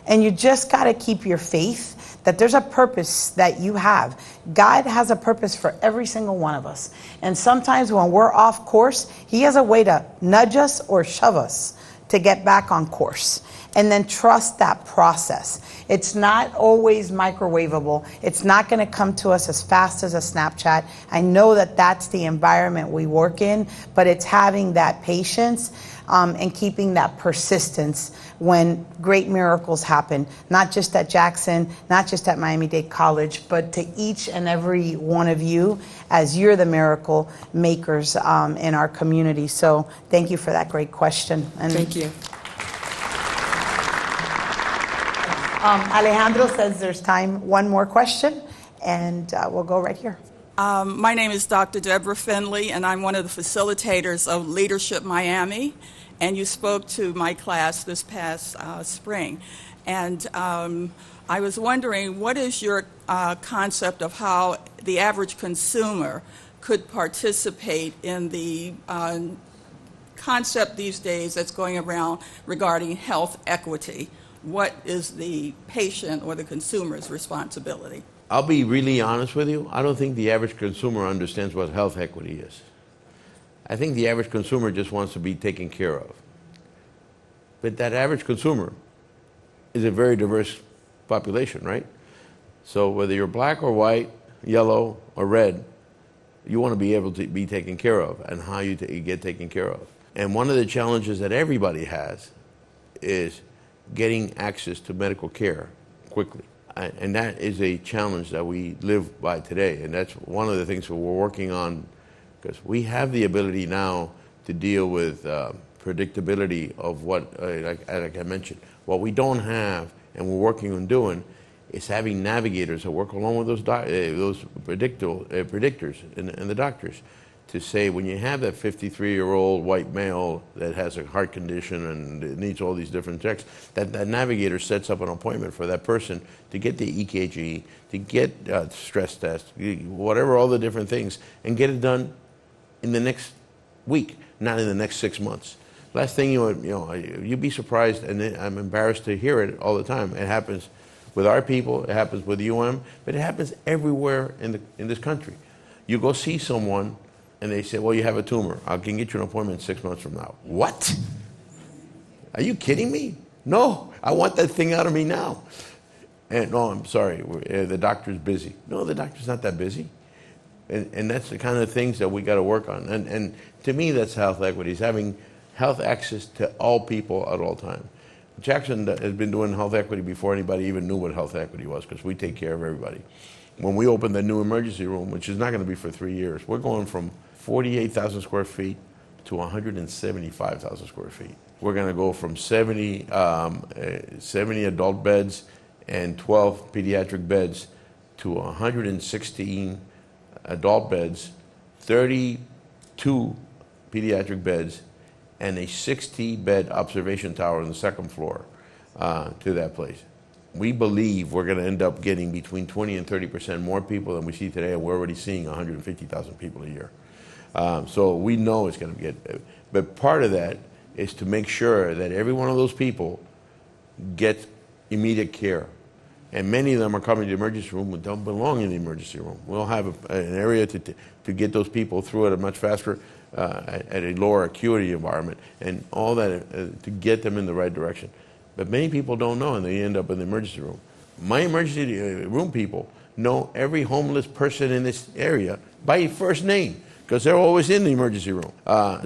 And you just got to keep your faith that there's a purpose that you have. God has a purpose for every single one of us. And sometimes when we're off course, He has a way to nudge us or shove us to get back on course. And then trust that process. It's not always microwavable. It's not going to come to us as fast as a Snapchat. I know that that's the environment we work in, but it's having that patience and keeping that persistence when great miracles happen, not just at Jackson, not just at Miami-Dade College, but to each and every one of you as you're the miracle makers in our community. So thank you for that great question. And Thank you. Alejandro says there's time. One more question, and we'll go right here. My name is Dr. Deborah Finley, and I'm one of the facilitators of Leadership Miami. And you spoke to my class this past spring. And I was wondering, what is your concept of how the average consumer could participate in the concept these days that's going around regarding health equity? What is the patient or the consumer's responsibility? I'll be really honest with you. I don't think the average consumer understands what health equity is. I think the average consumer just wants to be taken care of. But that average consumer is a very diverse population, right? So whether you're black or white, yellow or red, you want to be able to be taken care of, and how you get taken care of. And one of the challenges that everybody has is getting access to medical care quickly. And that is a challenge that we live by today. And that's one of the things that we're working on, because we have the ability now to deal with predictability of what, like I mentioned. What we don't have, and we're working on doing, is having navigators that work along with those predictors and the doctors to say, when you have that 53-year-old white male that has a heart condition and needs all these different checks, that navigator sets up an appointment for that person to get the EKG, to get stress tests, whatever, all the different things, and get it done in the next week, not in the next 6 months. Last thing you'd be surprised, and I'm embarrassed to hear it all the time. It happens with our people, it happens with but it happens everywhere in this country. You go see someone, and they say, well, you have a tumor. I can get you an appointment 6 months from now. What? Are you kidding me? No, I want that thing out of me now. And no, I'm sorry, the doctor's busy. No, the doctor's not that busy. And that's the kind of things that we got to work on. And to me, that's health equity, is having health access to all people at all times. Jackson has been doing health equity before anybody even knew what health equity was, because we take care of everybody. When we open the new emergency room, which is not going to be for 3 years, we're going from 48,000 square feet to 175,000 square feet. We're going to go from 70 adult beds and 12 pediatric beds to 116 adult beds, 32 pediatric beds, and a 60-bed observation tower on the second floor to that place. We believe we're going to end up getting between 20 and 30% more people than we see today, and we're already seeing 150,000 people a year. So we know it's going to get, but part of that is to make sure that every one of those people gets immediate care. And many of them are coming to the emergency room who don't belong in the emergency room. We'll have an area to get those people through it a much faster, at a lower acuity environment, and all that to get them in the right direction. But many people don't know, and they end up in the emergency room. My emergency room people know every homeless person in this area by first name, because they're always in the emergency room.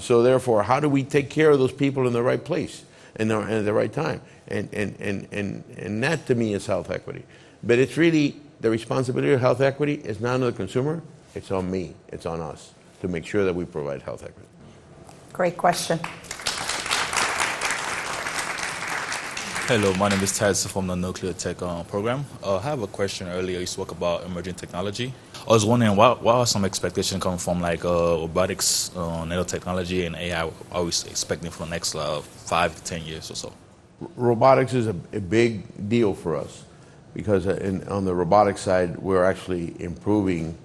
So therefore, how do we take care of those people in the right place and at the right time? And that, to me, is health equity. But it's really, the responsibility of health equity is not on the consumer, it's on me, it's on us, to make sure that we provide health equity. Great question. Hello, my name is Ted from the Nuclear Tech program. I have a question. Earlier you spoke about emerging technology. I was wondering, what are some expectations coming from like robotics, nanotechnology, and AI? Are we expecting for the next 5 to 10 years or so? Robotics is a big deal for us because on the robotics side, we're actually improving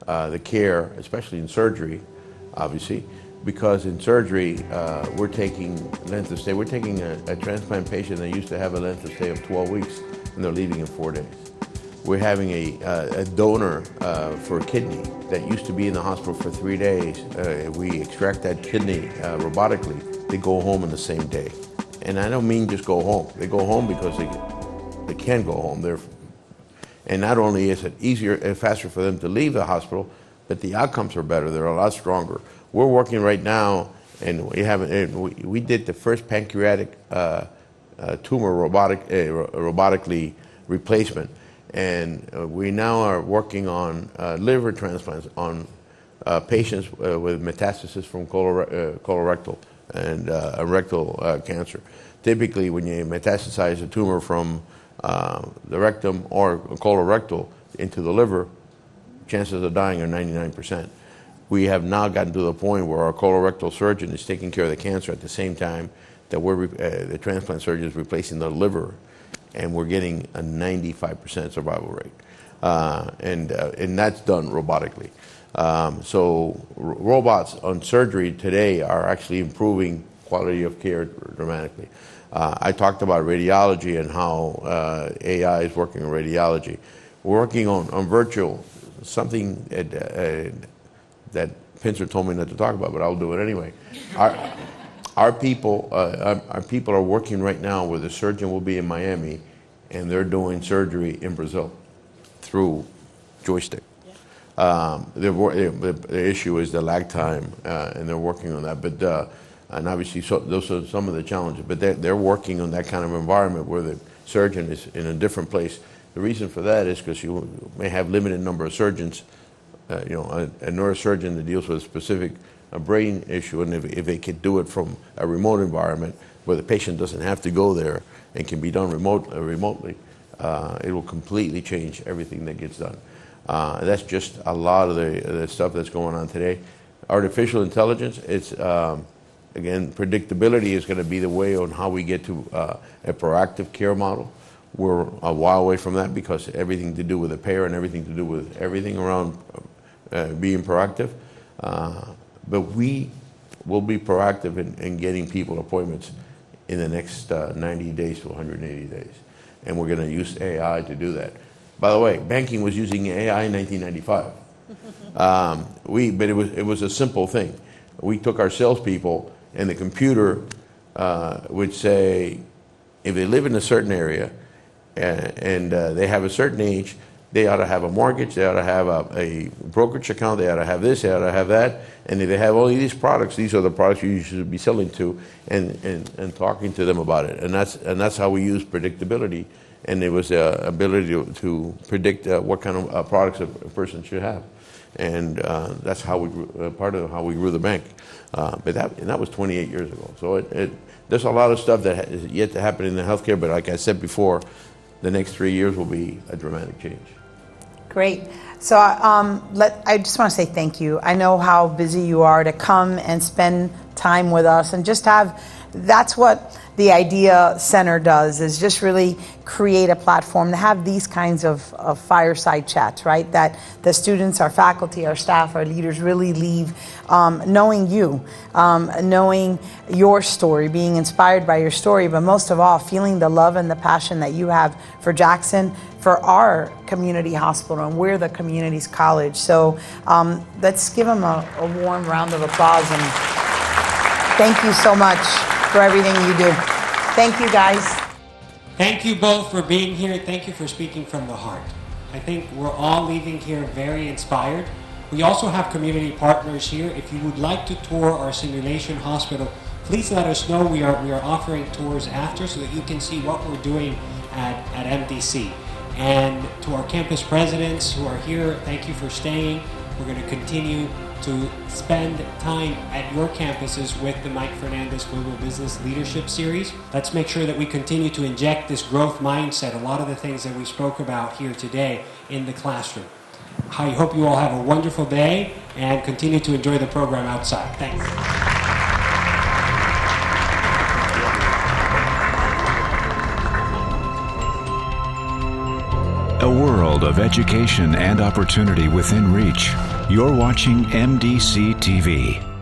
the care, especially in surgery, obviously, because in surgery, we're taking length of stay. We're taking a transplant patient that used to have a length of stay of 12 weeks, and they're leaving in 4 days. We're having a donor for a kidney that used to be in the hospital for 3 days. We extract that kidney robotically. They go home in the same day. And I don't mean just go home. They go home because they can go home. And not only is it easier and faster for them to leave the hospital, but the outcomes are better. They're a lot stronger. We're working right now, and we did the first pancreatic tumor robotically replacement. And we now are working on liver transplants on patients with metastasis from colorectal and rectal cancer. Typically, when you metastasize a tumor from the rectum or colorectal into the liver, chances of dying are 99%. We have now gotten to the point where our colorectal surgeon is taking care of the cancer at the same time that the transplant surgeon is replacing the liver, and we're getting a 95% survival rate. And that's done robotically. So robots on surgery today are actually improving quality of care dramatically. I talked about radiology and how AI is working on radiology. We're working on virtual, something that Pincer told me not to talk about, but I'll do it anyway. Our people are working right now where the surgeon will be in Miami, and they're doing surgery in Brazil through joystick. The issue is the lag time, and they're working on that. But and obviously, those are some of the challenges. But they're working on that kind of environment where the surgeon is in a different place. The reason for that is because you may have limited number of surgeons. A neurosurgeon that deals with a specific brain issue, and if they could do it from a remote environment where the patient doesn't have to go there and can be done remotely, it will completely change everything that gets done. That's just a lot of the stuff that's going on today. Artificial intelligence, it's again, predictability is going to be the way on how we get to a proactive care model. We're a while away from that because everything to do with the payer and everything to do with everything around being proactive. But we will be proactive in getting people appointments in the next 90 days to 180 days. And we're going to use AI to do that. By the way, banking was using AI in 1995. But it was a simple thing. We took our salespeople, and the computer would say, if they live in a certain area and they have a certain age, they ought to have a mortgage, they ought to have a brokerage account, they ought to have this, they ought to have that. And if they have all these products, these are the products you should be selling to and talking to them about it. And that's how we use predictability. And it was the ability to predict what kind of products a person should have. And that's how we grew, part of how we grew the bank. But that was 28 years ago. So there's a lot of stuff that is yet to happen in the healthcare. But like I said before, the next 3 years will be a dramatic change. Great. So I just want to say thank you. I know how busy you are to come and spend time with us and just that's what the Idea Center does, is just really create a platform to have these kinds of fireside chats, right? That the students, our faculty, our staff, our leaders really leave knowing you, knowing your story, being inspired by your story, but most of all, feeling the love and the passion that you have for Jackson, for our community hospital, and we're the community's college. So let's give them a warm round of applause, and thank you so much for everything you do. Thank you, guys. Thank you both for being here. Thank you for speaking from the heart. I think we're all leaving here very inspired. We also have community partners here. If you would like to tour our simulation hospital, please let us know. We are offering tours after so that you can see what we're doing at MDC. And to our campus presidents who are here, thank you for staying. We're going to continue to spend time at your campuses with the Mike Fernández Global Business Leadership Series. Let's make sure that we continue to inject this growth mindset, a lot of the things that we spoke about here today, in the classroom. I hope you all have a wonderful day and continue to enjoy the program outside. Thanks. A world of education and opportunity within reach. You're watching MDC-TV.